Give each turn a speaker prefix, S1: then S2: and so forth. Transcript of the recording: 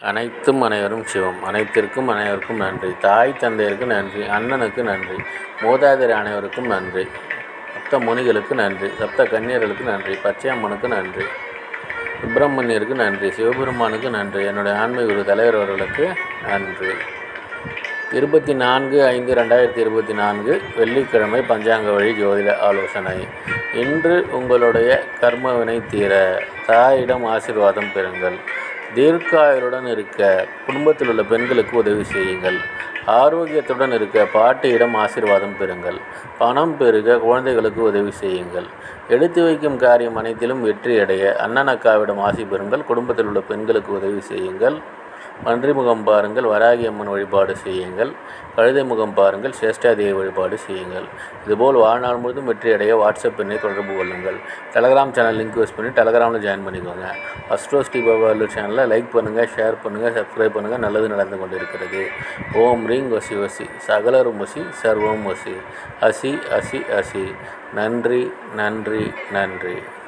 S1: அனைத்தும் அனைவரும் சிவம். அனைத்திற்கும் அனைவருக்கும் நன்றி. தாய் தந்தையருக்கு நன்றி. அண்ணனுக்கு நன்றி. மூதாதையர் அனைவருக்கும் நன்றி. சப்த முனிகளுக்கு நன்றி. சப்த கன்னியர்களுக்கு நன்றி. பச்சையம்மனுக்கு நன்றி. சுப்பிரமணியருக்கு நன்றி. சிவபெருமானுக்கு நன்றி. என்னுடைய ஆன்மீக குரு தலைவர் அவர்களுக்கு நன்றி. 24/5/2024 வெள்ளிக்கிழமை பஞ்சாங்க வழி ஜோதிட ஆலோசனை. இன்று உங்களுடைய கர்மவினை தீர தாயிடம் ஆசீர்வாதம் பெறுங்கள். தீர்க்காயுடன் இருக்க குடும்பத்தில் உள்ள பெண்களுக்கு உதவி செய்யுங்கள். ஆரோக்கியத்துடன் இருக்க பாட்டியிடம் ஆசீர்வாதம் பெறுங்கள். பணம் பெருக குழந்தைகளுக்கு உதவி செய்யுங்கள். எடுத்து வைக்கும் காரியம் அனைத்திலும் வெற்றியடைய அண்ணன் அக்காவிடம் ஆசி பெறுங்கள். குடும்பத்தில் உள்ள பெண்களுக்கு உதவி செய்யுங்கள். பன்றி முகம் பாருங்கள், வராகி அம்மன் வழிபாடு செய்யுங்கள். கழுதை முகம் பாருங்கள், சேஷ்டாதேவி வழிபாடு செய்யுங்கள். இதுபோல் வாழ்நாள் முழுவதும் வெற்றியடைய வாட்ஸ்அப் எண்ணை தொடர்பு கொள்ளுங்கள். டெலகிராம் சேனல் லிங்க் யூஸ் பண்ணி டெலகிராமில் ஜாயின் பண்ணிக்கோங்க. அஸ்ட்ரோ ஸ்ரீ பாபா சேனலில் லைக் பண்ணுங்கள், ஷேர் பண்ணுங்கள், சப்ஸ்கிரைப் பண்ணுங்கள். நல்லது நடந்து கொண்டிருக்கிறது. ஓம் ரீங் வசி வசி சகலரும் வசி சர்வம் வசி. அசி அசி அசி. நன்றி நன்றி நன்றி.